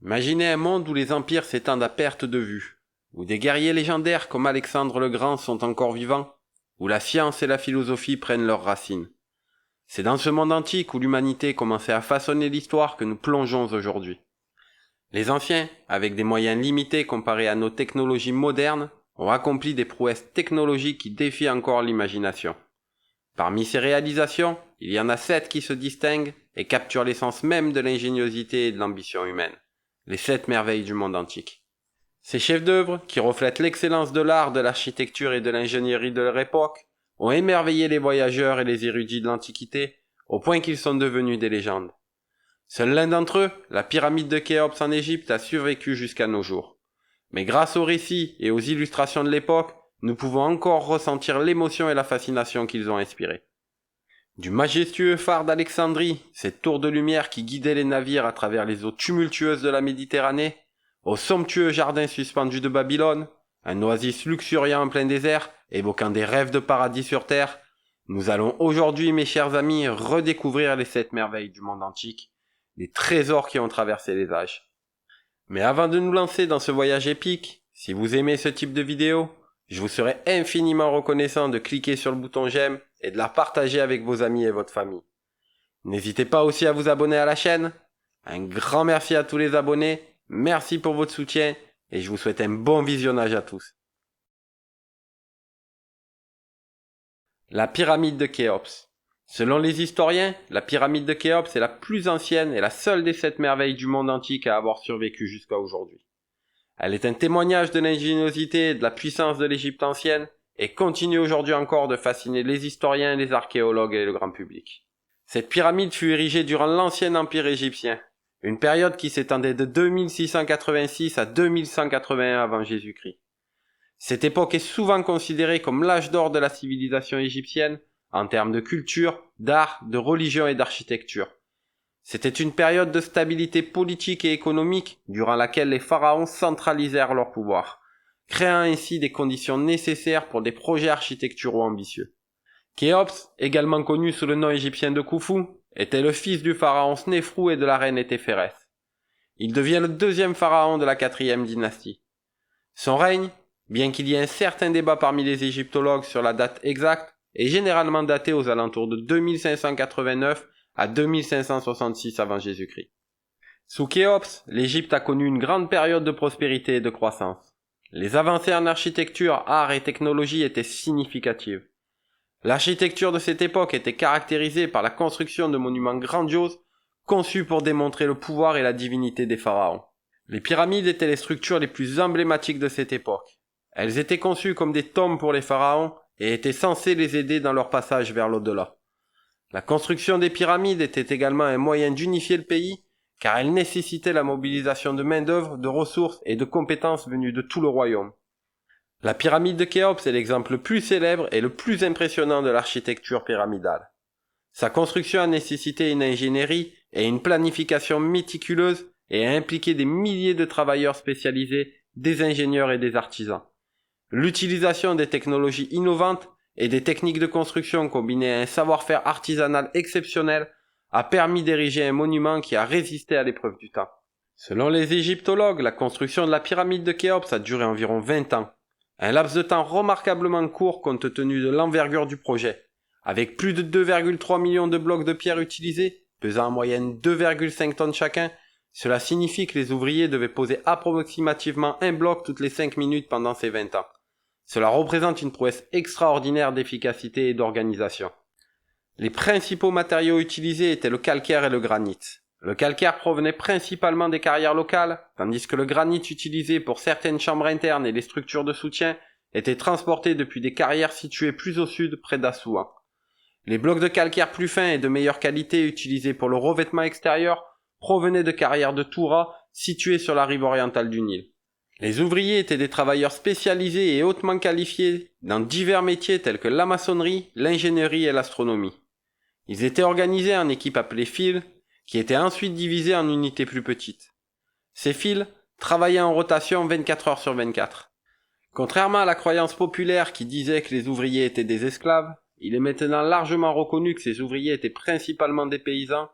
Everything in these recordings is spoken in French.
Imaginez un monde où les empires s'étendent à perte de vue, où des guerriers légendaires comme Alexandre le Grand sont encore vivants, où la science et la philosophie prennent leurs racines. C'est dans ce monde antique où l'humanité commençait à façonner l'histoire que nous plongeons aujourd'hui. Les anciens, avec des moyens limités comparés à nos technologies modernes, ont accompli des prouesses technologiques qui défient encore l'imagination. Parmi ces réalisations, il y en a 7 qui se distinguent et capturent l'essence même de l'ingéniosité et de l'ambition humaine. Les 7 merveilles du monde antique. Ces chefs-d'œuvre, qui reflètent l'excellence de l'art, de l'architecture et de l'ingénierie de leur époque, ont émerveillé les voyageurs et les érudits de l'Antiquité, au point qu'ils sont devenus des légendes. Seul l'un d'entre eux, la pyramide de Khéops en Égypte, a survécu jusqu'à nos jours. Mais grâce aux récits et aux illustrations de l'époque, nous pouvons encore ressentir l'émotion et la fascination qu'ils ont inspirées. Du majestueux phare d'Alexandrie, cette tour de lumière qui guidait les navires à travers les eaux tumultueuses de la Méditerranée, au somptueux jardin suspendu de Babylone, un oasis luxuriant en plein désert, évoquant des rêves de paradis sur terre, nous allons aujourd'hui, mes chers amis, redécouvrir les 7 merveilles du monde antique, les trésors qui ont traversé les âges. Mais avant de nous lancer dans ce voyage épique, si vous aimez ce type de vidéo, je vous serai infiniment reconnaissant de cliquer sur le bouton j'aime et de la partager avec vos amis et votre famille. N'hésitez pas aussi à vous abonner à la chaîne. Un grand merci à tous les abonnés, merci pour votre soutien et je vous souhaite un bon visionnage à tous. La pyramide de Khéops. Selon les historiens, la pyramide de Khéops est la plus ancienne et la seule des 7 merveilles du monde antique à avoir survécu jusqu'à aujourd'hui. Elle est un témoignage de l'ingéniosité et de la puissance de l'Égypte ancienne et continue aujourd'hui encore de fasciner les historiens, les archéologues et le grand public. Cette pyramide fut érigée durant l'ancien empire égyptien, une période qui s'étendait de 2686 à 2181 avant Jésus-Christ. Cette époque est souvent considérée comme l'âge d'or de la civilisation égyptienne en termes de culture, d'art, de religion et d'architecture. C'était une période de stabilité politique et économique durant laquelle les pharaons centralisèrent leur pouvoir, créant ainsi des conditions nécessaires pour des projets architecturaux ambitieux. Khéops, également connu sous le nom égyptien de Khufu, était le fils du pharaon Snéfrou et de la reine Téphérès. Il devient le 2e pharaon de la 4e dynastie. Son règne, bien qu'il y ait un certain débat parmi les égyptologues sur la date exacte, est généralement daté aux alentours de 2589 à 2566 avant Jésus-Christ. Sous Khéops, l'Égypte a connu une grande période de prospérité et de croissance. Les avancées en architecture, art et technologie étaient significatives. L'architecture de cette époque était caractérisée par la construction de monuments grandioses, conçus pour démontrer le pouvoir et la divinité des pharaons. Les pyramides étaient les structures les plus emblématiques de cette époque. Elles étaient conçues comme des tombes pour les pharaons et étaient censées les aider dans leur passage vers l'au-delà. La construction des pyramides était également un moyen d'unifier le pays, car elle nécessitait la mobilisation de main-d'œuvre, de ressources et de compétences venues de tout le royaume. La pyramide de Khéops est l'exemple le plus célèbre et le plus impressionnant de l'architecture pyramidale. Sa construction a nécessité une ingénierie et une planification méticuleuse et a impliqué des milliers de travailleurs spécialisés, des ingénieurs et des artisans. L'utilisation des technologies innovantes et des techniques de construction combinées à un savoir-faire artisanal exceptionnel a permis d'ériger un monument qui a résisté à l'épreuve du temps. Selon les égyptologues, la construction de la pyramide de Khéops a duré environ 20 ans. Un laps de temps remarquablement court compte tenu de l'envergure du projet. Avec plus de 2,3 millions de blocs de pierre utilisés, pesant en moyenne 2,5 tonnes chacun, cela signifie que les ouvriers devaient poser approximativement un bloc toutes les 5 minutes pendant ces 20 ans. Cela représente une prouesse extraordinaire d'efficacité et d'organisation. Les principaux matériaux utilisés étaient le calcaire et le granit. Le calcaire provenait principalement des carrières locales, tandis que le granit utilisé pour certaines chambres internes et les structures de soutien était transporté depuis des carrières situées plus au sud, près d'Assouan. Les blocs de calcaire plus fins et de meilleure qualité utilisés pour le revêtement extérieur provenaient de carrières de Toura situées sur la rive orientale du Nil. Les ouvriers étaient des travailleurs spécialisés et hautement qualifiés dans divers métiers tels que la maçonnerie, l'ingénierie et l'astronomie. Ils étaient organisés en équipes appelées files, qui étaient ensuite divisées en unités plus petites. Ces files travaillaient en rotation 24 heures sur 24. Contrairement à la croyance populaire qui disait que les ouvriers étaient des esclaves, il est maintenant largement reconnu que ces ouvriers étaient principalement des paysans.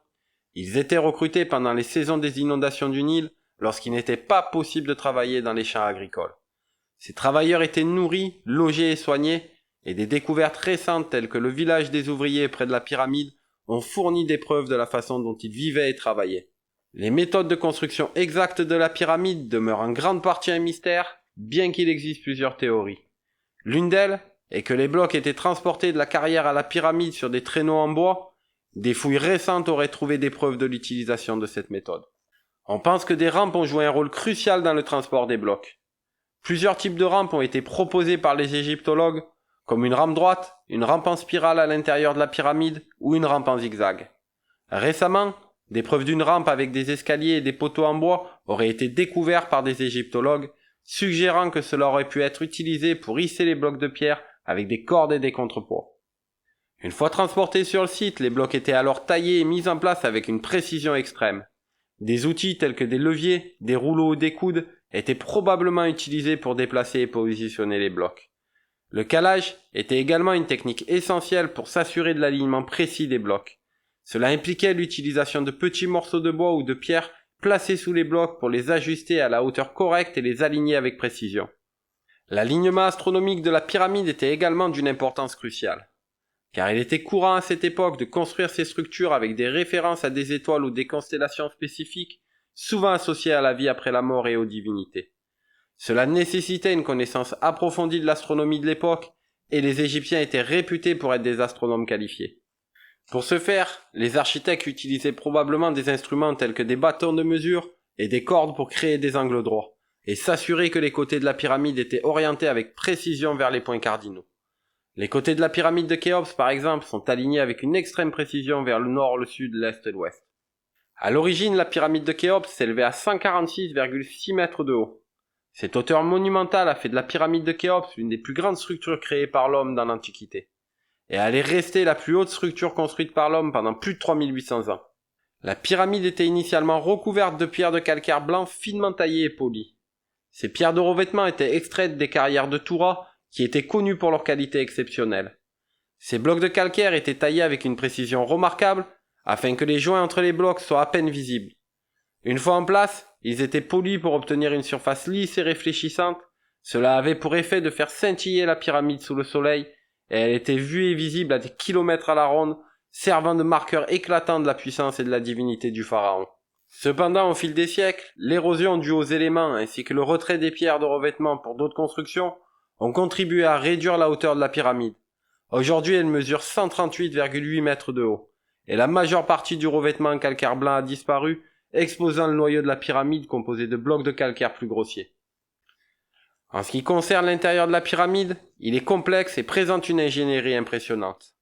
Ils étaient recrutés pendant les saisons des inondations du Nil lorsqu'il n'était pas possible de travailler dans les champs agricoles. Ces travailleurs étaient nourris, logés et soignés, et des découvertes récentes telles que le village des ouvriers près de la pyramide ont fourni des preuves de la façon dont ils vivaient et travaillaient. Les méthodes de construction exactes de la pyramide demeurent en grande partie un mystère, bien qu'il existe plusieurs théories. L'une d'elles est que les blocs étaient transportés de la carrière à la pyramide sur des traîneaux en bois. Des fouilles récentes auraient trouvé des preuves de l'utilisation de cette méthode. On pense que des rampes ont joué un rôle crucial dans le transport des blocs. Plusieurs types de rampes ont été proposés par les égyptologues, comme une rampe droite, une rampe en spirale à l'intérieur de la pyramide ou une rampe en zigzag. Récemment, des preuves d'une rampe avec des escaliers et des poteaux en bois auraient été découvertes par des égyptologues, suggérant que cela aurait pu être utilisé pour hisser les blocs de pierre avec des cordes et des contrepoids. Une fois transportés sur le site, les blocs étaient alors taillés et mis en place avec une précision extrême. Des outils tels que des leviers, des rouleaux ou des coudes étaient probablement utilisés pour déplacer et positionner les blocs. Le calage était également une technique essentielle pour s'assurer de l'alignement précis des blocs. Cela impliquait l'utilisation de petits morceaux de bois ou de pierre placés sous les blocs pour les ajuster à la hauteur correcte et les aligner avec précision. L'alignement astronomique de la pyramide était également d'une importance cruciale, car il était courant à cette époque de construire ces structures avec des références à des étoiles ou des constellations spécifiques, souvent associées à la vie après la mort et aux divinités. Cela nécessitait une connaissance approfondie de l'astronomie de l'époque, et les Égyptiens étaient réputés pour être des astronomes qualifiés. Pour ce faire, les architectes utilisaient probablement des instruments tels que des bâtons de mesure et des cordes pour créer des angles droits, et s'assurer que les côtés de la pyramide étaient orientés avec précision vers les points cardinaux. Les côtés de la pyramide de Khéops, par exemple, sont alignés avec une extrême précision vers le nord, le sud, l'est et l'ouest. À l'origine, la pyramide de Khéops s'élevait à 146,6 mètres de haut. Cette hauteur monumentale a fait de la pyramide de Khéops l'une des plus grandes structures créées par l'homme dans l'Antiquité. Et elle est restée la plus haute structure construite par l'homme pendant plus de 3800 ans. La pyramide était initialement recouverte de pierres de calcaire blanc finement taillées et polies. Ces pierres de revêtement étaient extraites des carrières de Toura, qui étaient connues pour leur qualité exceptionnelle. Ces blocs de calcaire étaient taillés avec une précision remarquable, afin que les joints entre les blocs soient à peine visibles. Une fois en place, ils étaient polis pour obtenir une surface lisse et réfléchissante. Cela avait pour effet de faire scintiller la pyramide sous le soleil, et elle était vue et visible à des kilomètres à la ronde, servant de marqueur éclatant de la puissance et de la divinité du pharaon. Cependant, au fil des siècles, l'érosion due aux éléments ainsi que le retrait des pierres de revêtement pour d'autres constructions ont contribué à réduire la hauteur de la pyramide. Aujourd'hui, elle mesure 138,8 mètres de haut, et la majeure partie du revêtement en calcaire blanc a disparu, exposant le noyau de la pyramide composé de blocs de calcaire plus grossiers. En ce qui concerne l'intérieur de la pyramide, il est complexe et présente une ingénierie impressionnante.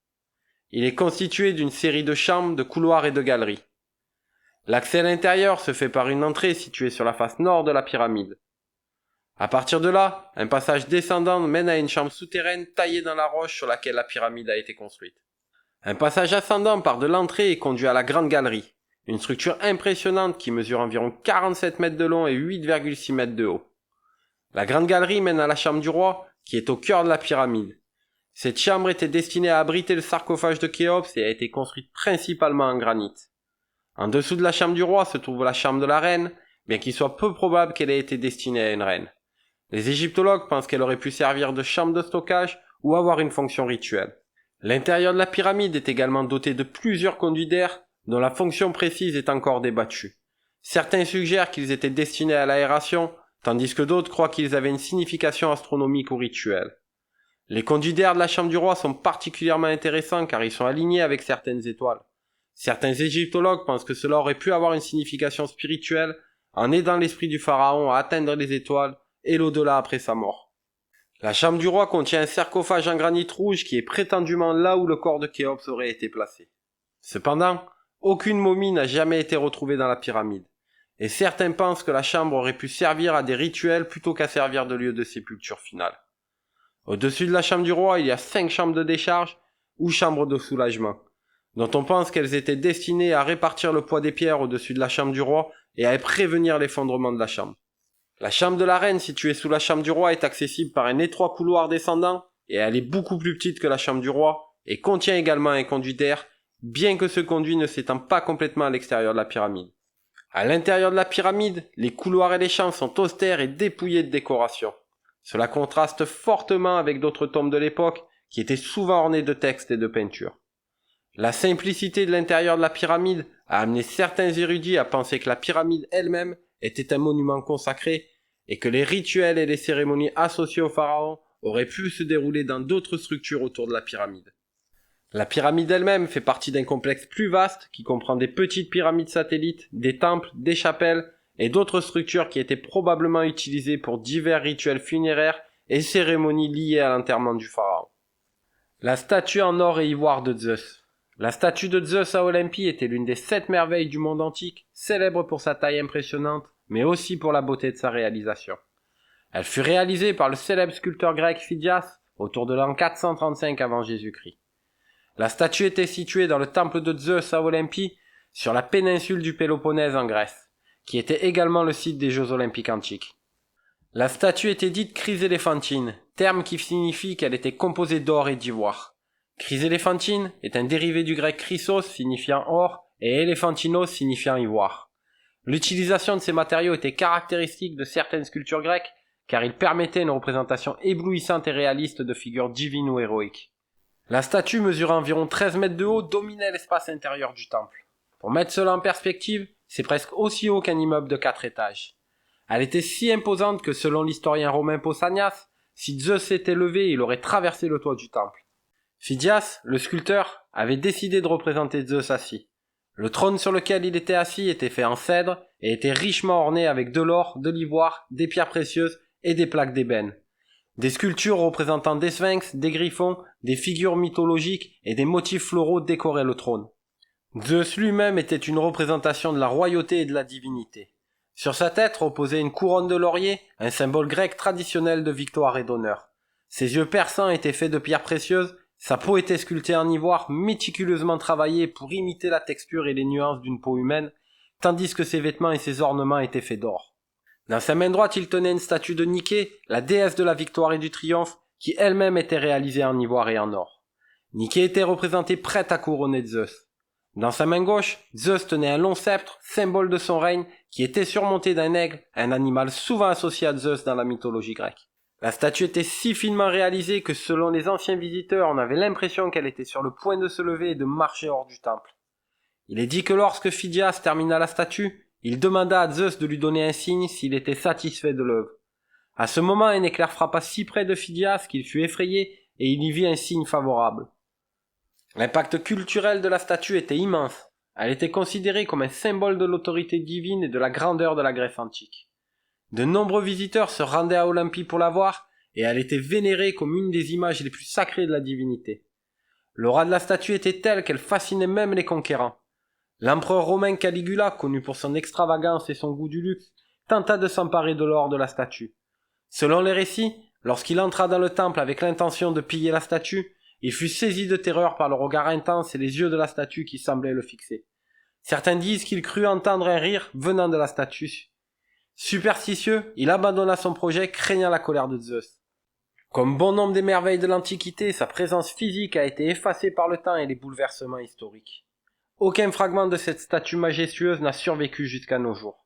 Il est constitué d'une série de chambres, de couloirs et de galeries. L'accès à l'intérieur se fait par une entrée située sur la face nord de la pyramide. À partir de là, un passage descendant mène à une chambre souterraine taillée dans la roche sur laquelle la pyramide a été construite. Un passage ascendant part de l'entrée et conduit à la grande galerie, une structure impressionnante qui mesure environ 47 mètres de long et 8,6 mètres de haut. La grande galerie mène à la chambre du roi, qui est au cœur de la pyramide. Cette chambre était destinée à abriter le sarcophage de Khéops et a été construite principalement en granit. En dessous de la chambre du roi se trouve la chambre de la reine, bien qu'il soit peu probable qu'elle ait été destinée à une reine. Les égyptologues pensent qu'elle aurait pu servir de chambre de stockage ou avoir une fonction rituelle. L'intérieur de la pyramide est également doté de plusieurs conduits d'air, dont la fonction précise est encore débattue. Certains suggèrent qu'ils étaient destinés à l'aération, tandis que d'autres croient qu'ils avaient une signification astronomique ou rituelle. Les conduits d'air de la chambre du roi sont particulièrement intéressants car ils sont alignés avec certaines étoiles. Certains égyptologues pensent que cela aurait pu avoir une signification spirituelle en aidant l'esprit du pharaon à atteindre les étoiles et l'au-delà après sa mort. La chambre du roi contient un sarcophage en granit rouge qui est prétendument là où le corps de Khéops aurait été placé. Cependant, aucune momie n'a jamais été retrouvée dans la pyramide, et certains pensent que la chambre aurait pu servir à des rituels plutôt qu'à servir de lieu de sépulture finale. Au-dessus de la chambre du roi, il y a 5 chambres de décharge ou chambres de soulagement, dont on pense qu'elles étaient destinées à répartir le poids des pierres au-dessus de la chambre du roi et à prévenir l'effondrement de la chambre. La chambre de la reine située sous la chambre du roi est accessible par un étroit couloir descendant et elle est beaucoup plus petite que la chambre du roi et contient également un conduit d'air, bien que ce conduit ne s'étend pas complètement à l'extérieur de la pyramide. À l'intérieur de la pyramide, les couloirs et les chambres sont austères et dépouillés de décoration. Cela contraste fortement avec d'autres tombes de l'époque qui étaient souvent ornées de textes et de peintures. La simplicité de l'intérieur de la pyramide a amené certains érudits à penser que la pyramide elle-même était un monument consacré et que les rituels et les cérémonies associées au pharaon auraient pu se dérouler dans d'autres structures autour de la pyramide. La pyramide elle-même fait partie d'un complexe plus vaste qui comprend des petites pyramides satellites, des temples, des chapelles et d'autres structures qui étaient probablement utilisées pour divers rituels funéraires et cérémonies liées à l'enterrement du pharaon. La statue en or et ivoire de Zeus. La statue de Zeus à Olympie était l'une des 7 merveilles du monde antique, célèbre pour sa taille impressionnante, mais aussi pour la beauté de sa réalisation. Elle fut réalisée par le célèbre sculpteur grec Phidias autour de l'an 435 avant Jésus-Christ. La statue était située dans le temple de Zeus à Olympie, sur la péninsule du Péloponnèse en Grèce, qui était également le site des Jeux olympiques antiques. La statue était dite chryséléphantine, terme qui signifie qu'elle était composée d'or et d'ivoire. Chryséléphantine est un dérivé du grec chrysos signifiant or et éléphantinos signifiant ivoire. L'utilisation de ces matériaux était caractéristique de certaines sculptures grecques car ils permettaient une représentation éblouissante et réaliste de figures divines ou héroïques. La statue mesurant environ 13 mètres de haut dominait l'espace intérieur du temple. Pour mettre cela en perspective, c'est presque aussi haut qu'un immeuble de 4 étages. Elle était si imposante que selon l'historien romain Pausanias, si Zeus s'était levé, il aurait traversé le toit du temple. Phidias, le sculpteur, avait décidé de représenter Zeus assis. Le trône sur lequel il était assis était fait en cèdre et était richement orné avec de l'or, de l'ivoire, des pierres précieuses et des plaques d'ébène. Des sculptures représentant des sphinx, des griffons, des figures mythologiques et des motifs floraux décoraient le trône. Zeus lui-même était une représentation de la royauté et de la divinité. Sur sa tête reposait une couronne de laurier, un symbole grec traditionnel de victoire et d'honneur. Ses yeux perçants étaient faits de pierres précieuses, sa peau était sculptée en ivoire, méticuleusement travaillée pour imiter la texture et les nuances d'une peau humaine, tandis que ses vêtements et ses ornements étaient faits d'or. Dans sa main droite, il tenait une statue de Niké, la déesse de la victoire et du triomphe, qui elle-même était réalisée en ivoire et en or. Niké était représentée prête à couronner Zeus. Dans sa main gauche, Zeus tenait un long sceptre, symbole de son règne, qui était surmonté d'un aigle, un animal souvent associé à Zeus dans la mythologie grecque. La statue était si finement réalisée que selon les anciens visiteurs, on avait l'impression qu'elle était sur le point de se lever et de marcher hors du temple. Il est dit que lorsque Phidias termina la statue, il demanda à Zeus de lui donner un signe s'il était satisfait de l'œuvre. À ce moment, un éclair frappa si près de Phidias qu'il fut effrayé et il y vit un signe favorable. L'impact culturel de la statue était immense. Elle était considérée comme un symbole de l'autorité divine et de la grandeur de la Grèce antique. De nombreux visiteurs se rendaient à Olympie pour la voir et elle était vénérée comme une des images les plus sacrées de la divinité. L'aura de la statue était telle qu'elle fascinait même les conquérants. L'empereur romain Caligula, connu pour son extravagance et son goût du luxe, tenta de s'emparer de l'or de la statue. Selon les récits, lorsqu'il entra dans le temple avec l'intention de piller la statue, il fut saisi de terreur par le regard intense et les yeux de la statue qui semblaient le fixer. Certains disent qu'il crut entendre un rire venant de la statue. Superstitieux, il abandonna son projet, craignant la colère de Zeus. Comme bon nombre des merveilles de l'Antiquité, sa présence physique a été effacée par le temps et les bouleversements historiques. Aucun fragment de cette statue majestueuse n'a survécu jusqu'à nos jours.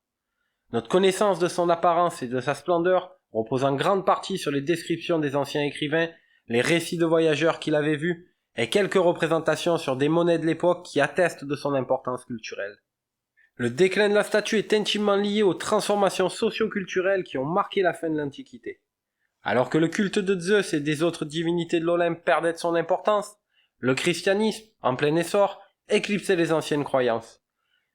Notre connaissance de son apparence et de sa splendeur repose en grande partie sur les descriptions des anciens écrivains, les récits de voyageurs qu'il avait vus, et quelques représentations sur des monnaies de l'époque qui attestent de son importance culturelle. Le déclin de la statue est intimement lié aux transformations socio-culturelles qui ont marqué la fin de l'Antiquité. Alors que le culte de Zeus et des autres divinités de l'Olympe perdait de son importance, le christianisme, en plein essor, éclipsait les anciennes croyances.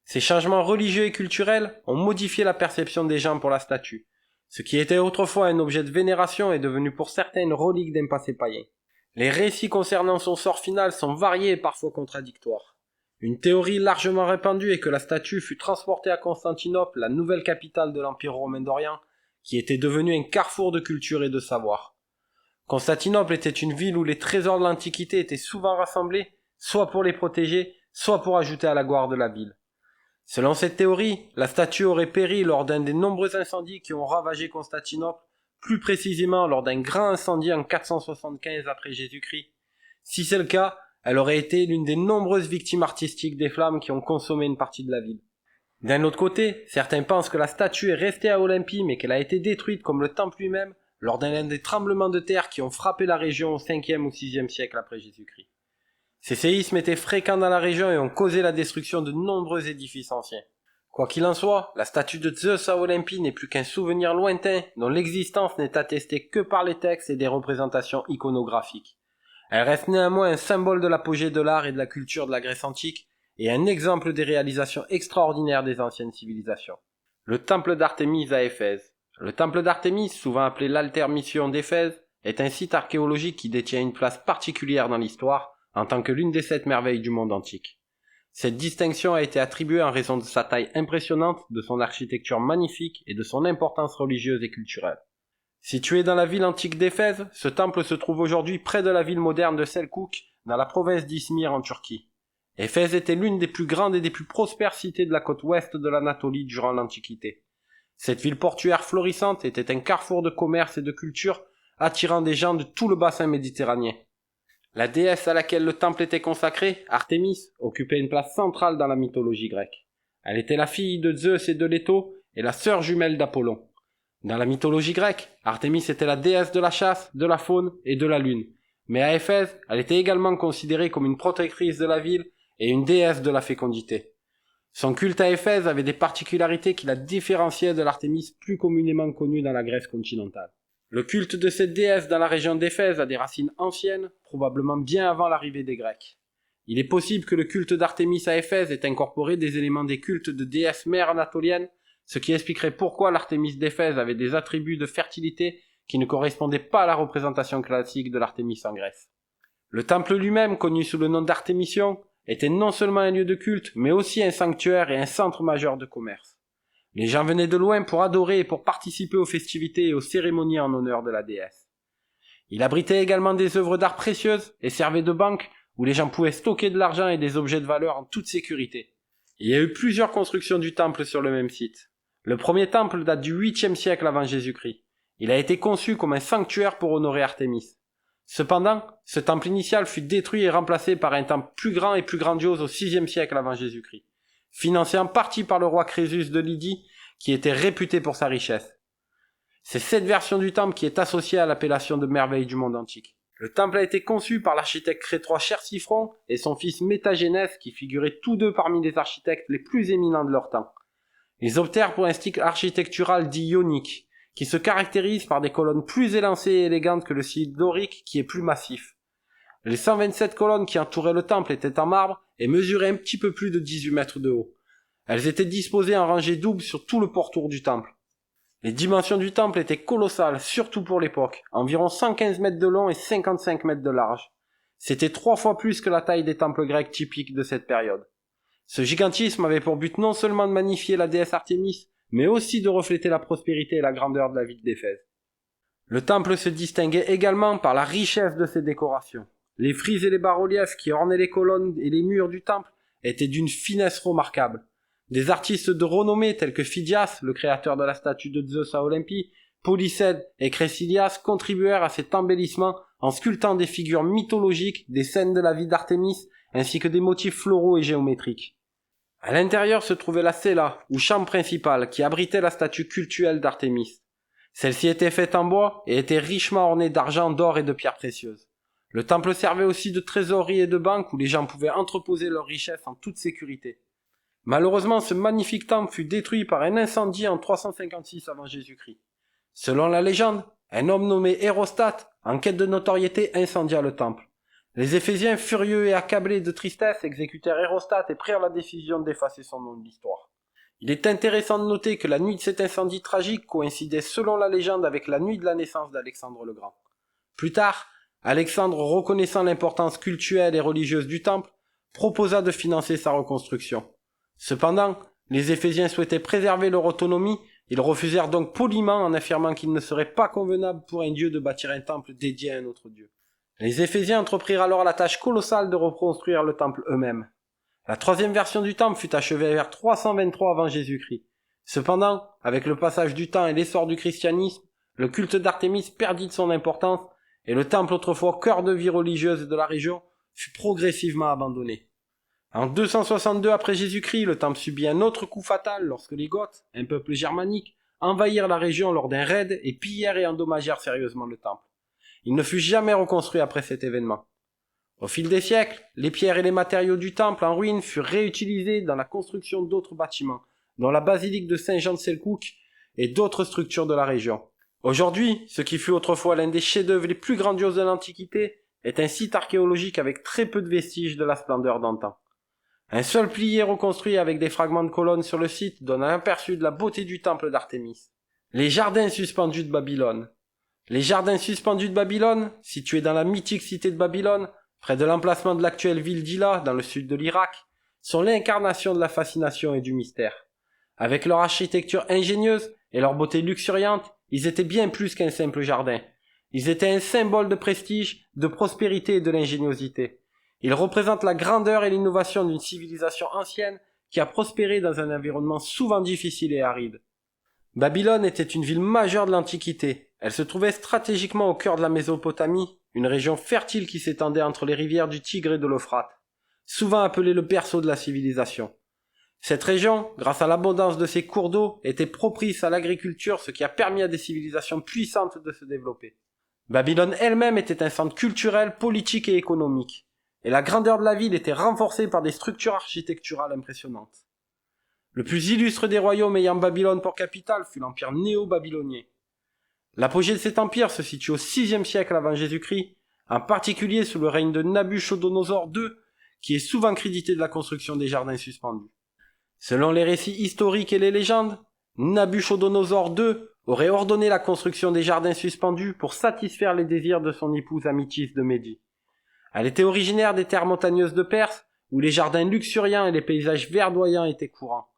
Ces changements religieux et culturels ont modifié la perception des gens pour la statue. Ce qui était autrefois un objet de vénération est devenu pour certains une relique d'un passé païen. Les récits concernant son sort final sont variés et parfois contradictoires. Une théorie largement répandue est que la statue fut transportée à Constantinople, la nouvelle capitale de l'Empire romain d'Orient, qui était devenue un carrefour de culture et de savoir. Constantinople était une ville où les trésors de l'Antiquité étaient souvent rassemblés, soit pour les protéger, soit pour ajouter à la gloire de la ville. Selon cette théorie, la statue aurait péri lors d'un des nombreux incendies qui ont ravagé Constantinople, plus précisément lors d'un grand incendie en 475 après Jésus-Christ. Si c'est le cas, elle aurait été l'une des nombreuses victimes artistiques des flammes qui ont consommé une partie de la ville. D'un autre côté, certains pensent que la statue est restée à Olympie mais qu'elle a été détruite comme le temple lui-même lors d'un des tremblements de terre qui ont frappé la région au 5e ou 6e siècle après Jésus-Christ. Ces séismes étaient fréquents dans la région et ont causé la destruction de nombreux édifices anciens. Quoi qu'il en soit, la statue de Zeus à Olympie n'est plus qu'un souvenir lointain dont l'existence n'est attestée que par les textes et des représentations iconographiques. Elle reste néanmoins un symbole de l'apogée de l'art et de la culture de la Grèce antique et un exemple des réalisations extraordinaires des anciennes civilisations. Le temple d'Artémis à Éphèse. Le temple d'Artémis, souvent appelé l'Altermission d'Éphèse, est un site archéologique qui détient une place particulière dans l'histoire en tant que l'une des 7 merveilles du monde antique. Cette distinction a été attribuée en raison de sa taille impressionnante, de son architecture magnifique et de son importance religieuse et culturelle. Situé dans la ville antique d'Éphèse, ce temple se trouve aujourd'hui près de la ville moderne de Selçuk, dans la province d'Izmir en Turquie. Éphèse était l'une des plus grandes et des plus prospères cités de la côte ouest de l'Anatolie durant l'Antiquité. Cette ville portuaire florissante était un carrefour de commerce et de culture, attirant des gens de tout le bassin méditerranéen. La déesse à laquelle le temple était consacré, Artémis, occupait une place centrale dans la mythologie grecque. Elle était la fille de Zeus et de Léto et la sœur jumelle d'Apollon. Dans la mythologie grecque, Artémis était la déesse de la chasse, de la faune et de la lune. Mais à Éphèse, elle était également considérée comme une protectrice de la ville et une déesse de la fécondité. Son culte à Éphèse avait des particularités qui la différenciaient de l'Artémis plus communément connue dans la Grèce continentale. Le culte de cette déesse dans la région d'Éphèse a des racines anciennes, probablement bien avant l'arrivée des Grecs. Il est possible que le culte d'Artémis à Éphèse ait incorporé des éléments des cultes de déesses mères anatoliennes, ce qui expliquerait pourquoi l'Artémis d'Éphèse avait des attributs de fertilité qui ne correspondaient pas à la représentation classique de l'Artémis en Grèce. Le temple lui-même, connu sous le nom d'Artémission, était non seulement un lieu de culte, mais aussi un sanctuaire et un centre majeur de commerce. Les gens venaient de loin pour adorer et pour participer aux festivités et aux cérémonies en honneur de la déesse. Il abritait également des œuvres d'art précieuses et servait de banque où les gens pouvaient stocker de l'argent et des objets de valeur en toute sécurité. Il y a eu plusieurs constructions du temple sur le même site. Le premier temple date du 8e siècle avant Jésus-Christ. Il a été conçu comme un sanctuaire pour honorer Artémis. Cependant, ce temple initial fut détruit et remplacé par un temple plus grand et plus grandiose au 6e siècle avant Jésus-Christ, financé en partie par le roi Crésus de Lydie, qui était réputé pour sa richesse. C'est cette version du temple qui est associée à l'appellation de merveille du monde antique. Le temple a été conçu par l'architecte crétois Chersiphron et son fils Métagénès, qui figuraient tous deux parmi les architectes les plus éminents de leur temps. Ils optèrent pour un style architectural dit ionique, qui se caractérise par des colonnes plus élancées et élégantes que le style dorique qui est plus massif. Les 127 colonnes qui entouraient le temple étaient en marbre et mesuraient un petit peu plus de 18 mètres de haut. Elles étaient disposées en rangées doubles sur tout le pourtour du temple. Les dimensions du temple étaient colossales, surtout pour l'époque, environ 115 mètres de long et 55 mètres de large. C'était 3 fois plus que la taille des temples grecs typiques de cette période. Ce gigantisme avait pour but non seulement de magnifier la déesse Artémis, mais aussi de refléter la prospérité et la grandeur de la ville d'Éphèse. Le temple se distinguait également par la richesse de ses décorations. Les frises et les bas-reliefs qui ornaient les colonnes et les murs du temple étaient d'une finesse remarquable. Des artistes de renommée tels que Phidias, le créateur de la statue de Zeus à Olympie, Polycète et Crécilias contribuèrent à cet embellissement en sculptant des figures mythologiques, des scènes de la vie d'Artémis, ainsi que des motifs floraux et géométriques. À l'intérieur se trouvait la cella, ou chambre principale, qui abritait la statue cultuelle d'Artémis. Celle-ci était faite en bois et était richement ornée d'argent, d'or et de pierres précieuses. Le temple servait aussi de trésorerie et de banque où les gens pouvaient entreposer leurs richesses en toute sécurité. Malheureusement, ce magnifique temple fut détruit par un incendie en 356 avant Jésus-Christ. Selon la légende, un homme nommé Hérostate, en quête de notoriété, incendia le temple. Les Éphésiens, furieux et accablés de tristesse, exécutèrent Hérostate et prirent la décision d'effacer son nom de l'histoire. Il est intéressant de noter que la nuit de cet incendie tragique coïncidait selon la légende avec la nuit de la naissance d'Alexandre le Grand. Plus tard, Alexandre, reconnaissant l'importance cultuelle et religieuse du temple, proposa de financer sa reconstruction. Cependant, les Éphésiens souhaitaient préserver leur autonomie, ils refusèrent donc poliment en affirmant qu'il ne serait pas convenable pour un dieu de bâtir un temple dédié à un autre dieu. Les Éphésiens entreprirent alors la tâche colossale de reconstruire le temple eux-mêmes. La troisième version du temple fut achevée vers 323 avant Jésus-Christ. Cependant, avec le passage du temps et l'essor du christianisme, le culte d'Artémis perdit de son importance et le temple autrefois cœur de vie religieuse de la région fut progressivement abandonné. En 262 après Jésus-Christ, le temple subit un autre coup fatal lorsque les Goths, un peuple germanique, envahirent la région lors d'un raid et pillèrent et endommagèrent sérieusement le temple. Il ne fut jamais reconstruit après cet événement. Au fil des siècles, les pierres et les matériaux du temple en ruine furent réutilisés dans la construction d'autres bâtiments, dont la basilique de Saint-Jean de Selkouk et d'autres structures de la région. Aujourd'hui, ce qui fut autrefois l'un des chefs-d'œuvre les plus grandioses de l'Antiquité est un site archéologique avec très peu de vestiges de la splendeur d'antan. Un seul pilier reconstruit avec des fragments de colonnes sur le site donne un aperçu de la beauté du temple d'Artémis. Les jardins suspendus de Babylone. Les jardins suspendus de Babylone, situés dans la mythique cité de Babylone, près de l'emplacement de l'actuelle ville d'Ila, dans le sud de l'Irak, sont l'incarnation de la fascination et du mystère. Avec leur architecture ingénieuse et leur beauté luxuriante, ils étaient bien plus qu'un simple jardin. Ils étaient un symbole de prestige, de prospérité et de l'ingéniosité. Ils représentent la grandeur et l'innovation d'une civilisation ancienne qui a prospéré dans un environnement souvent difficile et aride. Babylone était une ville majeure de l'Antiquité. Elle se trouvait stratégiquement au cœur de la Mésopotamie, une région fertile qui s'étendait entre les rivières du Tigre et de l'Euphrate, souvent appelée le berceau de la civilisation. Cette région, grâce à l'abondance de ses cours d'eau, était propice à l'agriculture, ce qui a permis à des civilisations puissantes de se développer. Babylone elle-même était un centre culturel, politique et économique, et la grandeur de la ville était renforcée par des structures architecturales impressionnantes. Le plus illustre des royaumes ayant Babylone pour capitale fut l'empire néo-babylonien. L'apogée de cet empire se situe au VIe siècle avant Jésus-Christ, en particulier sous le règne de Nabuchodonosor II, qui est souvent crédité de la construction des jardins suspendus. Selon les récits historiques et les légendes, Nabuchodonosor II aurait ordonné la construction des jardins suspendus pour satisfaire les désirs de son épouse Amytis de Médie. Elle était originaire des terres montagneuses de Perse, où les jardins luxuriants et les paysages verdoyants étaient courants.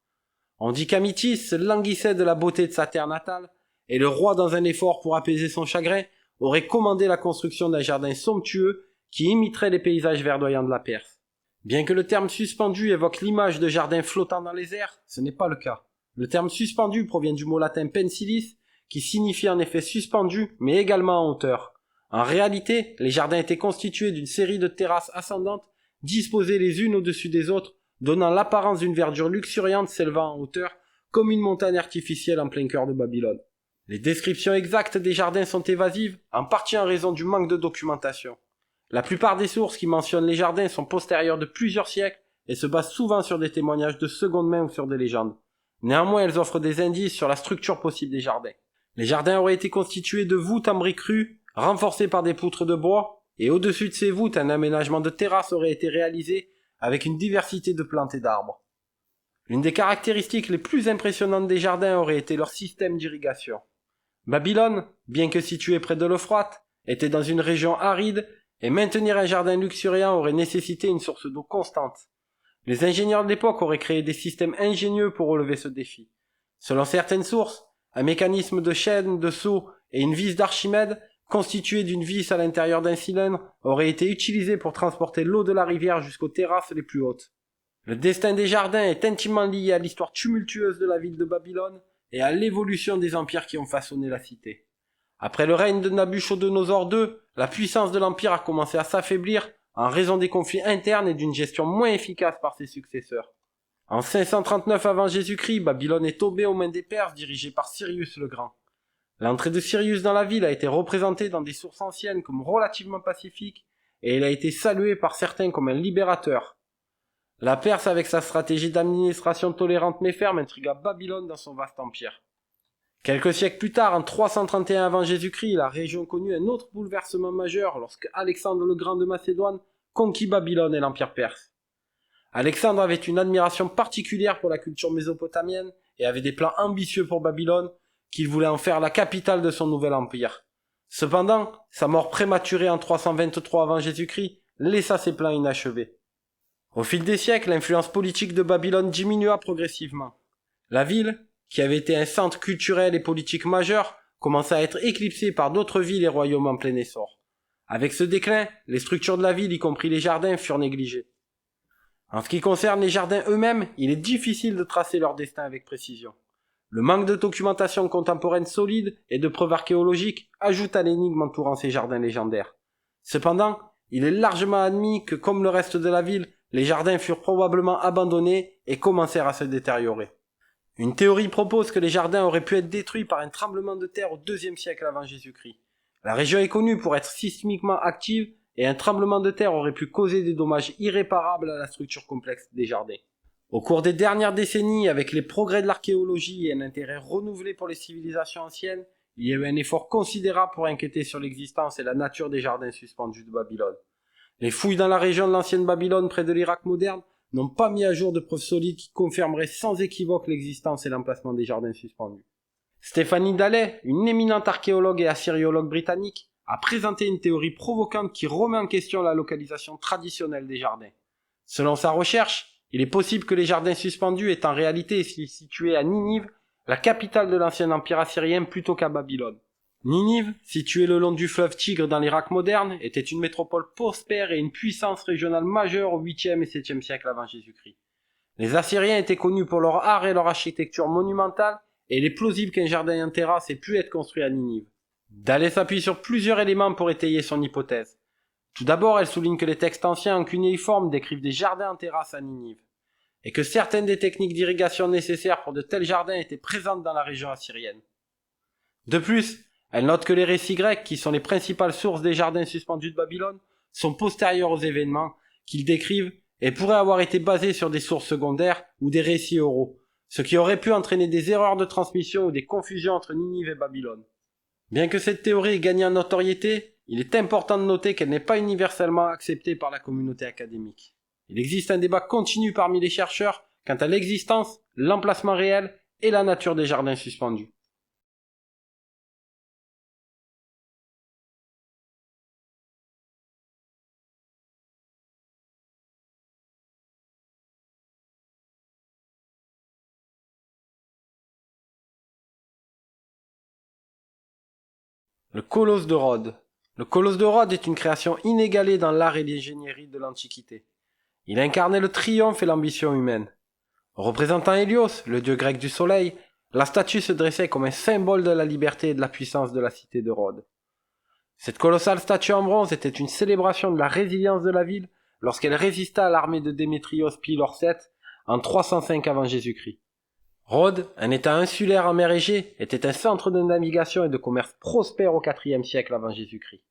On dit qu'Amytis se languissait de la beauté de sa terre natale, et le roi, dans un effort pour apaiser son chagrin, aurait commandé la construction d'un jardin somptueux qui imiterait les paysages verdoyants de la Perse. Bien que le terme suspendu évoque l'image de jardins flottant dans les airs, ce n'est pas le cas. Le terme suspendu provient du mot latin pensilis, qui signifie en effet suspendu, mais également en hauteur. En réalité, les jardins étaient constitués d'une série de terrasses ascendantes, disposées les unes au-dessus des autres, donnant l'apparence d'une verdure luxuriante s'élevant en hauteur, comme une montagne artificielle en plein cœur de Babylone. Les descriptions exactes des jardins sont évasives, en partie en raison du manque de documentation. La plupart des sources qui mentionnent les jardins sont postérieures de plusieurs siècles et se basent souvent sur des témoignages de seconde main ou sur des légendes. Néanmoins, elles offrent des indices sur la structure possible des jardins. Les jardins auraient été constitués de voûtes en briques crues, renforcées par des poutres de bois, et au-dessus de ces voûtes, un aménagement de terrasse aurait été réalisé avec une diversité de plantes et d'arbres. L'une des caractéristiques les plus impressionnantes des jardins aurait été leur système d'irrigation. Babylone, bien que située près de l'Euphrate, était dans une région aride et maintenir un jardin luxuriant aurait nécessité une source d'eau constante. Les ingénieurs de l'époque auraient créé des systèmes ingénieux pour relever ce défi. Selon certaines sources, un mécanisme de chaîne, de seau et une vis d'Archimède, constituée d'une vis à l'intérieur d'un cylindre, aurait été utilisé pour transporter l'eau de la rivière jusqu'aux terrasses les plus hautes. Le destin des jardins est intimement lié à l'histoire tumultueuse de la ville de Babylone et à l'évolution des empires qui ont façonné la cité. Après le règne de Nabuchodonosor II, la puissance de l'empire a commencé à s'affaiblir en raison des conflits internes et d'une gestion moins efficace par ses successeurs. En 539 avant Jésus-Christ, Babylone est tombée aux mains des Perses dirigés par Cyrus le Grand. L'entrée de Cyrus dans la ville a été représentée dans des sources anciennes comme relativement pacifique et elle a été saluée par certains comme un libérateur. La Perse, avec sa stratégie d'administration tolérante mais ferme, intrigua Babylone dans son vaste empire. Quelques siècles plus tard, en 331 avant Jésus-Christ, la région connut un autre bouleversement majeur lorsque Alexandre le Grand de Macédoine conquit Babylone et l'empire perse. Alexandre avait une admiration particulière pour la culture mésopotamienne et avait des plans ambitieux pour Babylone, qu'il voulait en faire la capitale de son nouvel empire. Cependant, sa mort prématurée en 323 avant Jésus-Christ laissa ses plans inachevés. Au fil des siècles, l'influence politique de Babylone diminua progressivement. La ville, qui avait été un centre culturel et politique majeur, commença à être éclipsée par d'autres villes et royaumes en plein essor. Avec ce déclin, les structures de la ville, y compris les jardins, furent négligées. En ce qui concerne les jardins eux-mêmes, il est difficile de tracer leur destin avec précision. Le manque de documentation contemporaine solide et de preuves archéologiques ajoute à l'énigme entourant ces jardins légendaires. Cependant, il est largement admis que, comme le reste de la ville, les jardins furent probablement abandonnés et commencèrent à se détériorer. Une théorie propose que les jardins auraient pu être détruits par un tremblement de terre au IIe siècle avant Jésus-Christ. La région est connue pour être sismiquement active et un tremblement de terre aurait pu causer des dommages irréparables à la structure complexe des jardins. Au cours des dernières décennies, avec les progrès de l'archéologie et un intérêt renouvelé pour les civilisations anciennes, il y a eu un effort considérable pour enquêter sur l'existence et la nature des jardins suspendus de Babylone. Les fouilles dans la région de l'ancienne Babylone près de l'Irak moderne n'ont pas mis à jour de preuves solides qui confirmeraient sans équivoque l'existence et l'emplacement des jardins suspendus. Stéphanie Dallet, une éminente archéologue et assyriologue britannique, a présenté une théorie provocante qui remet en question la localisation traditionnelle des jardins. Selon sa recherche, il est possible que les jardins suspendus aient en réalité situés à Ninive, la capitale de l'ancien empire assyrien, plutôt qu'à Babylone. Ninive, située le long du fleuve Tigre dans l'Irak moderne, était une métropole prospère et une puissance régionale majeure au 8e et 7e siècle avant Jésus-Christ. Les Assyriens étaient connus pour leur art et leur architecture monumentale, et il est plausible qu'un jardin en terrasse ait pu être construit à Ninive. Dallet s'appuie sur plusieurs éléments pour étayer son hypothèse. Tout d'abord, elle souligne que les textes anciens en cunéiforme décrivent des jardins en terrasse à Ninive, et que certaines des techniques d'irrigation nécessaires pour de tels jardins étaient présentes dans la région assyrienne. De plus, elle note que les récits grecs, qui sont les principales sources des jardins suspendus de Babylone, sont postérieurs aux événements qu'ils décrivent et pourraient avoir été basés sur des sources secondaires ou des récits oraux, ce qui aurait pu entraîner des erreurs de transmission ou des confusions entre Ninive et Babylone. Bien que cette théorie ait gagné en notoriété, il est important de noter qu'elle n'est pas universellement acceptée par la communauté académique. Il existe un débat continu parmi les chercheurs quant à l'existence, l'emplacement réel et la nature des jardins suspendus. Le Colosse de Rhodes. Le Colosse de Rhodes est une création inégalée dans l'art et l'ingénierie de l'Antiquité. Il incarnait le triomphe et l'ambition humaine. Représentant Hélios, le dieu grec du soleil, la statue se dressait comme un symbole de la liberté et de la puissance de la cité de Rhodes. Cette colossale statue en bronze était une célébration de la résilience de la ville lorsqu'elle résista à l'armée de Démétrios Pylor VII en 305 avant Jésus-Christ. Rhodes, un état insulaire en mer Égée, était un centre de navigation et de commerce prospère au IVe siècle avant Jésus-Christ.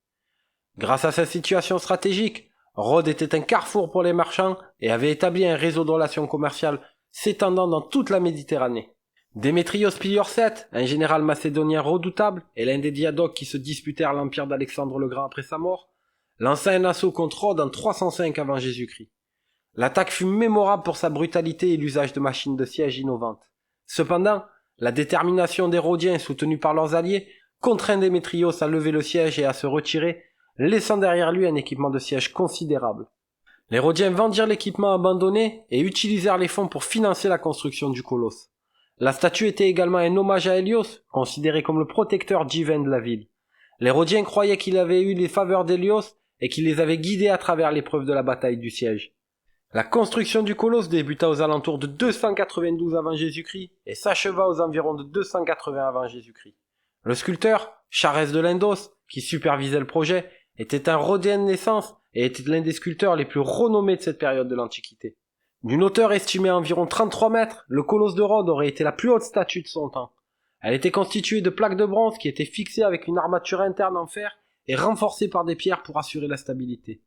Grâce à sa situation stratégique, Rhodes était un carrefour pour les marchands et avait établi un réseau de relations commerciales s'étendant dans toute la Méditerranée. Démétrios Pylor VII, un général macédonien redoutable et l'un des diadoques qui se disputèrent l'empire d'Alexandre le Grand après sa mort, lança un assaut contre Rhodes en 305 avant Jésus-Christ. L'attaque fut mémorable pour sa brutalité et l'usage de machines de siège innovantes. Cependant, la détermination des Rhodiens soutenus par leurs alliés contraint Démétrios à lever le siège et à se retirer, laissant derrière lui un équipement de siège considérable. Les Rhodiens vendirent l'équipement abandonné et utilisèrent les fonds pour financer la construction du colosse. La statue était également un hommage à Hélios, considéré comme le protecteur divin de la ville. Les Rhodiens croyaient qu'il avait eu les faveurs d'Hélios et qu'il les avait guidés à travers l'épreuve de la bataille du siège. La construction du colosse débuta aux alentours de 292 avant Jésus-Christ et s'acheva aux environs de 280 avant Jésus-Christ. Le sculpteur, Charès de Lindos, qui supervisait le projet, était un Rhodien de naissance et était l'un des sculpteurs les plus renommés de cette période de l'Antiquité. D'une hauteur estimée à environ 33 mètres, le colosse de Rhodes aurait été la plus haute statue de son temps. Elle était constituée de plaques de bronze qui étaient fixées avec une armature interne en fer et renforcées par des pierres pour assurer la stabilité.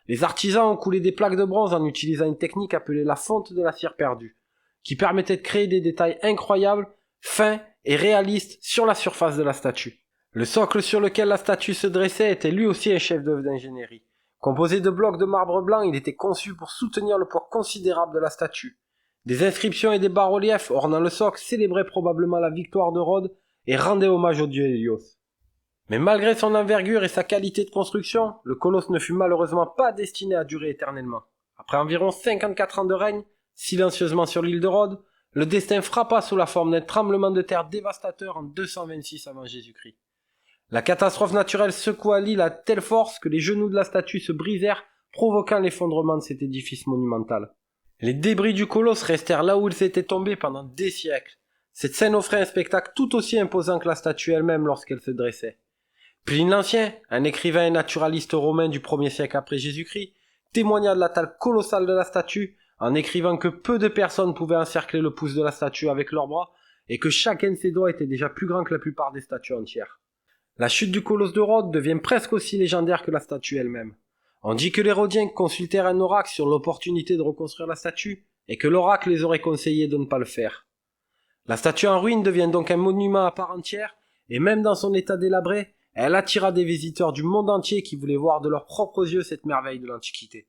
Les artisans ont coulé des plaques de bronze en utilisant une technique appelée la fonte de la cire perdue, qui permettait de créer des détails incroyables, fins et réalistes sur la surface de la statue. Le socle sur lequel la statue se dressait était lui aussi un chef-d'œuvre d'ingénierie. Composé de blocs de marbre blanc, il était conçu pour soutenir le poids considérable de la statue. Des inscriptions et des bas-reliefs ornant le socle célébraient probablement la victoire de Rhodes et rendaient hommage au dieu Hélios. Mais malgré son envergure et sa qualité de construction, le colosse ne fut malheureusement pas destiné à durer éternellement. Après environ 54 ans de règne, silencieusement sur l'île de Rhodes, le destin frappa sous la forme d'un tremblement de terre dévastateur en 226 avant Jésus-Christ. La catastrophe naturelle secoua l'île à telle force que les genoux de la statue se brisèrent, provoquant l'effondrement de cet édifice monumental. Les débris du colosse restèrent là où ils étaient tombés pendant des siècles. Cette scène offrait un spectacle tout aussi imposant que la statue elle-même lorsqu'elle se dressait. Pline l'Ancien, un écrivain et naturaliste romain du 1er siècle après Jésus-Christ, témoigna de la taille colossale de la statue en écrivant que peu de personnes pouvaient encercler le pouce de la statue avec leurs bras et que chacun de ses doigts était déjà plus grand que la plupart des statues entières. La chute du colosse de Rhodes devient presque aussi légendaire que la statue elle-même. On dit que les Rhodiens consultèrent un oracle sur l'opportunité de reconstruire la statue et que l'oracle les aurait conseillé de ne pas le faire. La statue en ruine devient donc un monument à part entière et même dans son état délabré, elle attira des visiteurs du monde entier qui voulaient voir de leurs propres yeux cette merveille de l'Antiquité.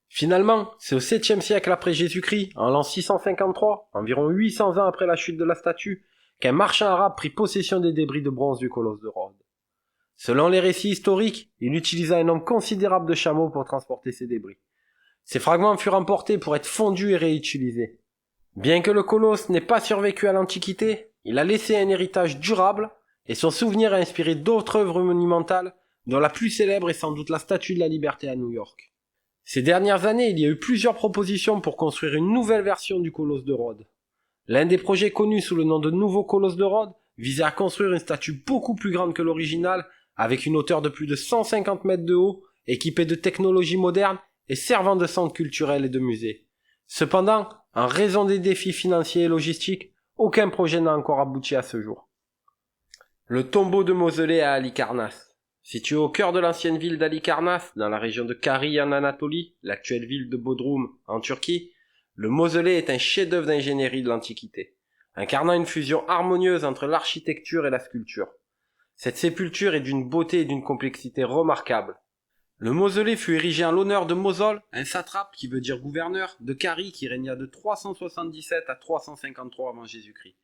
Finalement, c'est au 7e siècle après Jésus-Christ, en l'an 653, environ 800 ans après la chute de la statue, qu'un marchand arabe prit possession des débris de bronze du colosse de Rhodes. Selon les récits historiques, il utilisa un nombre considérable de chameaux pour transporter ces débris. Ces fragments furent emportés pour être fondus et réutilisés. Bien que le colosse n'ait pas survécu à l'Antiquité, il a laissé un héritage durable et son souvenir a inspiré d'autres œuvres monumentales, dont la plus célèbre est sans doute la Statue de la Liberté à New York. Ces dernières années, il y a eu plusieurs propositions pour construire une nouvelle version du colosse de Rhodes. L'un des projets connus sous le nom de Nouveau Colosse de Rhodes visait à construire une statue beaucoup plus grande que l'original, avec une hauteur de plus de 150 mètres de haut, équipée de technologies modernes et servant de centre culturel et de musée. Cependant, en raison des défis financiers et logistiques, aucun projet n'a encore abouti à ce jour. Le tombeau de mausolée à Halikarnasse. Situé au cœur de l'ancienne ville d'Halikarnasse, dans la région de Kari en Anatolie, l'actuelle ville de Bodrum en Turquie, le mausolée est un chef-d'œuvre d'ingénierie de l'Antiquité, incarnant une fusion harmonieuse entre l'architecture et la sculpture. Cette sépulture est d'une beauté et d'une complexité remarquables. Le mausolée fut érigé en l'honneur de Mosol, un satrape qui veut dire gouverneur, de Kari qui régna de 377 à 353 avant Jésus-Christ.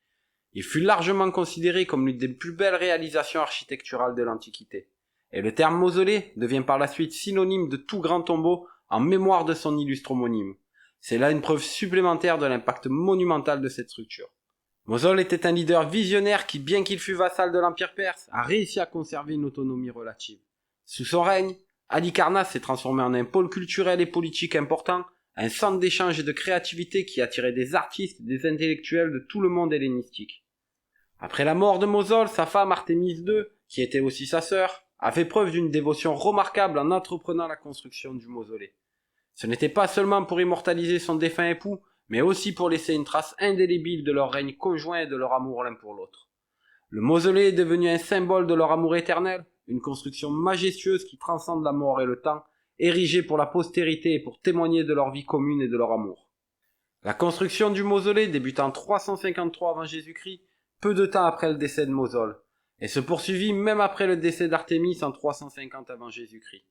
Il fut largement considéré comme l'une des plus belles réalisations architecturales de l'Antiquité. Et le terme mausolée devient par la suite synonyme de tout grand tombeau en mémoire de son illustre homonyme. C'est là une preuve supplémentaire de l'impact monumental de cette structure. Mosol était un leader visionnaire qui, bien qu'il fût vassal de l'Empire perse, a réussi à conserver une autonomie relative. Sous son règne, Halikarnasse s'est transformé en un pôle culturel et politique important, un centre d'échange et de créativité qui attirait des artistes et des intellectuels de tout le monde hellénistique. Après la mort de Mosol, sa femme Artémise II, qui était aussi sa sœur, a fait preuve d'une dévotion remarquable en entreprenant la construction du mausolée. Ce n'était pas seulement pour immortaliser son défunt époux, mais aussi pour laisser une trace indélébile de leur règne conjoint et de leur amour l'un pour l'autre. Le mausolée est devenu un symbole de leur amour éternel, une construction majestueuse qui transcende la mort et le temps, érigée pour la postérité et pour témoigner de leur vie commune et de leur amour. La construction du mausolée débute en 353 avant Jésus-Christ, peu de temps après le décès de Mosol, et se poursuivit même après le décès d'Artémis en 350 avant Jésus-Christ.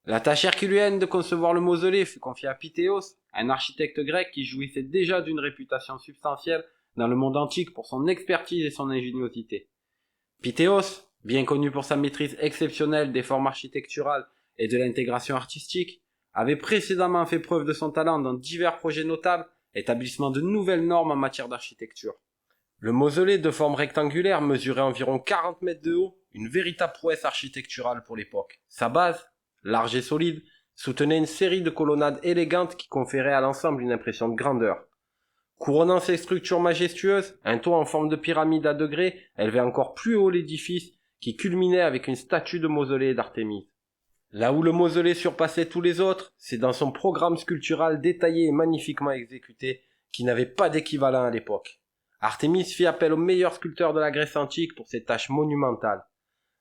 La tâche herculéenne de concevoir le mausolée fut confiée à Pythéos, un architecte grec qui jouissait déjà d'une réputation substantielle dans le monde antique pour son expertise et son ingéniosité. Pythéos, bien connu pour sa maîtrise exceptionnelle des formes architecturales et de l'intégration artistique, avait précédemment fait preuve de son talent dans divers projets notables, établissement de nouvelles normes en matière d'architecture. Le mausolée de forme rectangulaire mesurait environ 40 mètres de haut, une véritable prouesse architecturale pour l'époque. Sa base, large et solide, soutenait une série de colonnades élégantes qui conféraient à l'ensemble une impression de grandeur. Couronnant ces structures majestueuses, un toit en forme de pyramide à degrés élevait encore plus haut l'édifice qui culminait avec une statue de mausolée d'Artémise. Là où le mausolée surpassait tous les autres, c'est dans son programme sculptural détaillé et magnifiquement exécuté qui n'avait pas d'équivalent à l'époque. Artémis fit appel aux meilleurs sculpteurs de la Grèce antique pour ces tâches monumentales.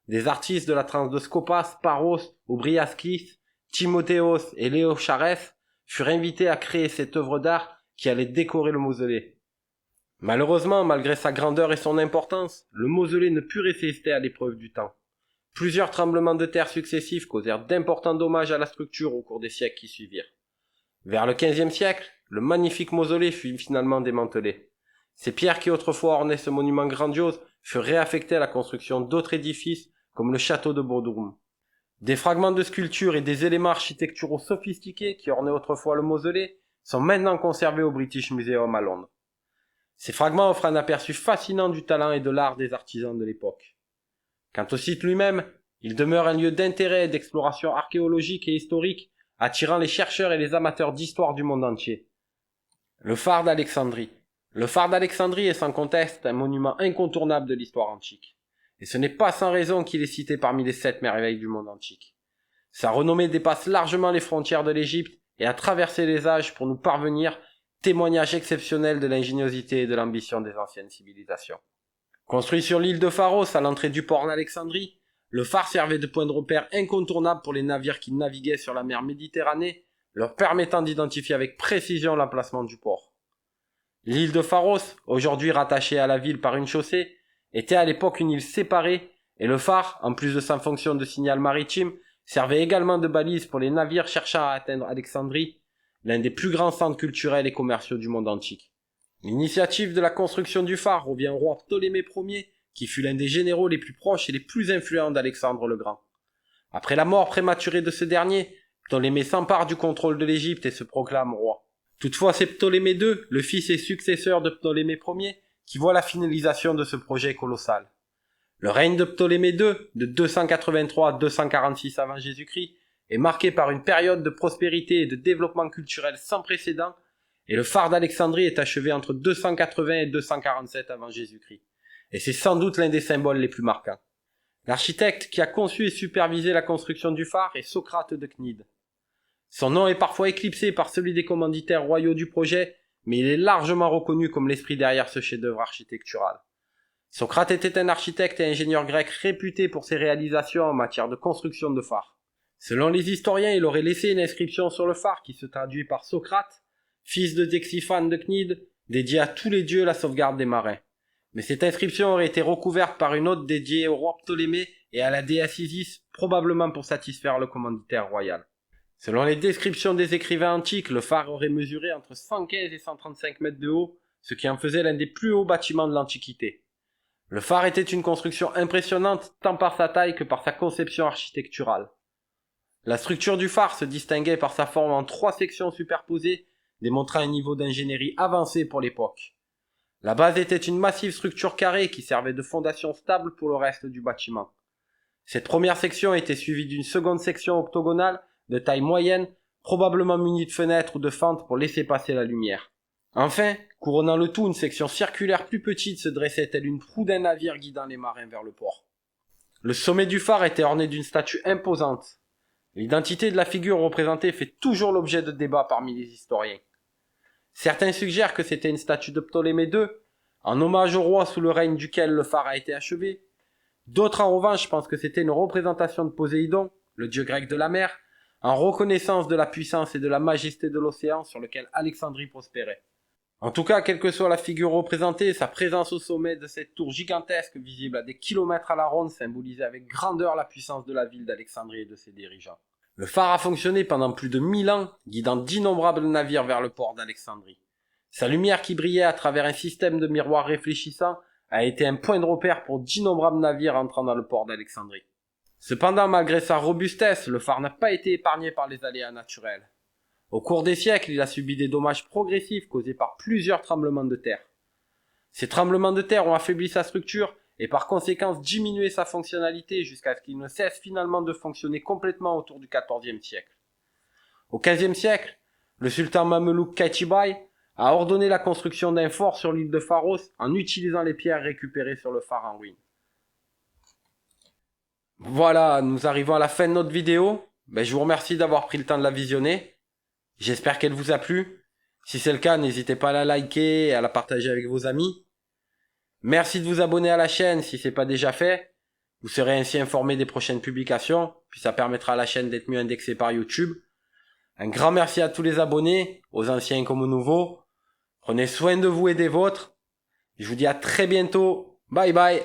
Des artistes de la transe de Skopas, Paros, Oubriaskis, Timothéos et Léo Charès furent invités à créer cette œuvre d'art qui allait décorer le mausolée. Malheureusement, malgré sa grandeur et son importance, le mausolée ne put résister à l'épreuve du temps. Plusieurs tremblements de terre successifs causèrent d'importants dommages à la structure au cours des siècles qui suivirent. Vers le XVe siècle, le magnifique mausolée fut finalement démantelé. Ces pierres qui autrefois ornaient ce monument grandiose furent réaffectées à la construction d'autres édifices comme le château de Bodrum. Des fragments de sculptures et des éléments architecturaux sophistiqués qui ornaient autrefois le mausolée sont maintenant conservés au British Museum à Londres. Ces fragments offrent un aperçu fascinant du talent et de l'art des artisans de l'époque. Quant au site lui-même, il demeure un lieu d'intérêt et d'exploration archéologique et historique, attirant les chercheurs et les amateurs d'histoire du monde entier. Le phare d'Alexandrie. Le phare d'Alexandrie est sans conteste un monument incontournable de l'histoire antique. Et ce n'est pas sans raison qu'il est cité parmi les 7 merveilles du monde antique. Sa renommée dépasse largement les frontières de l'Égypte et a traversé les âges pour nous parvenir, témoignage exceptionnel de l'ingéniosité et de l'ambition des anciennes civilisations. Construit sur l'île de Pharos à l'entrée du port d'Alexandrie, le phare servait de point de repère incontournable pour les navires qui naviguaient sur la mer Méditerranée, leur permettant d'identifier avec précision l'emplacement du port. L'île de Pharos, aujourd'hui rattachée à la ville par une chaussée, était à l'époque une île séparée, et le phare, en plus de sa fonction de signal maritime, servait également de balise pour les navires cherchant à atteindre Alexandrie, l'un des plus grands centres culturels et commerciaux du monde antique. L'initiative de la construction du phare revient au roi Ptolémée Ier, qui fut l'un des généraux les plus proches et les plus influents d'Alexandre le Grand. Après la mort prématurée de ce dernier, Ptolémée s'empare du contrôle de l'Égypte et se proclame roi. Toutefois, c'est Ptolémée II, le fils et successeur de Ptolémée Ier, qui voit la finalisation de ce projet colossal. Le règne de Ptolémée II, de 283 à 246 avant Jésus-Christ, est marqué par une période de prospérité et de développement culturel sans précédent, et le phare d'Alexandrie est achevé entre 280 et 247 avant Jésus-Christ. Et c'est sans doute l'un des symboles les plus marquants. L'architecte qui a conçu et supervisé la construction du phare est Socrate de Cnide. Son nom est parfois éclipsé par celui des commanditaires royaux du projet, mais il est largement reconnu comme l'esprit derrière ce chef-d'œuvre architectural. Socrate était un architecte et ingénieur grec réputé pour ses réalisations en matière de construction de phares. Selon les historiens, il aurait laissé une inscription sur le phare qui se traduit par Socrate, fils de Ctésiphone de Cnide, dédié à tous les dieux la sauvegarde des marins. Mais cette inscription aurait été recouverte par une autre dédiée au roi Ptolémée et à la déesse Isis, probablement pour satisfaire le commanditaire royal. Selon les descriptions des écrivains antiques, le phare aurait mesuré entre 115 et 135 mètres de haut, ce qui en faisait l'un des plus hauts bâtiments de l'Antiquité. Le phare était une construction impressionnante tant par sa taille que par sa conception architecturale. La structure du phare se distinguait par sa forme en 3 sections superposées, démontrant un niveau d'ingénierie avancé pour l'époque. La base était une massive structure carrée qui servait de fondation stable pour le reste du bâtiment. Cette première section était suivie d'une seconde section octogonale de taille moyenne, probablement munie de fenêtres ou de fentes pour laisser passer la lumière. Enfin, couronnant le tout, une section circulaire plus petite se dressait telle une proue d'un navire guidant les marins vers le port. Le sommet du phare était orné d'une statue imposante. L'identité de la figure représentée fait toujours l'objet de débats parmi les historiens. Certains suggèrent que c'était une statue de Ptolémée II, en hommage au roi sous le règne duquel le phare a été achevé. D'autres en revanche pensent que c'était une représentation de Poséidon, le dieu grec de la mer, en reconnaissance de la puissance et de la majesté de l'océan sur lequel Alexandrie prospérait. En tout cas, quelle que soit la figure représentée, sa présence au sommet de cette tour gigantesque visible à des kilomètres à la ronde symbolisait avec grandeur la puissance de la ville d'Alexandrie et de ses dirigeants. Le phare a fonctionné pendant plus de 1000 ans, guidant d'innombrables navires vers le port d'Alexandrie. Sa lumière qui brillait à travers un système de miroirs réfléchissants a été un point de repère pour d'innombrables navires entrant dans le port d'Alexandrie. Cependant, malgré sa robustesse, le phare n'a pas été épargné par les aléas naturels. Au cours des siècles, il a subi des dommages progressifs causés par plusieurs tremblements de terre. Ces tremblements de terre ont affaibli sa structure et par conséquent diminué sa fonctionnalité jusqu'à ce qu'il ne cesse finalement de fonctionner complètement autour du XIVe siècle. Au XVe siècle, le sultan mamelouk Qaitibay a ordonné la construction d'un fort sur l'île de Pharos en utilisant les pierres récupérées sur le phare en ruine. Voilà, nous arrivons à la fin de notre vidéo. Je vous remercie d'avoir pris le temps de la visionner. J'espère qu'elle vous a plu. Si c'est le cas, n'hésitez pas à la liker et à la partager avec vos amis. Merci de vous abonner à la chaîne si ce n'est pas déjà fait. Vous serez ainsi informé des prochaines publications, puis ça permettra à la chaîne d'être mieux indexée par YouTube. Un grand merci à tous les abonnés, aux anciens comme aux nouveaux. Prenez soin de vous et des vôtres. Je vous dis à très bientôt. Bye bye.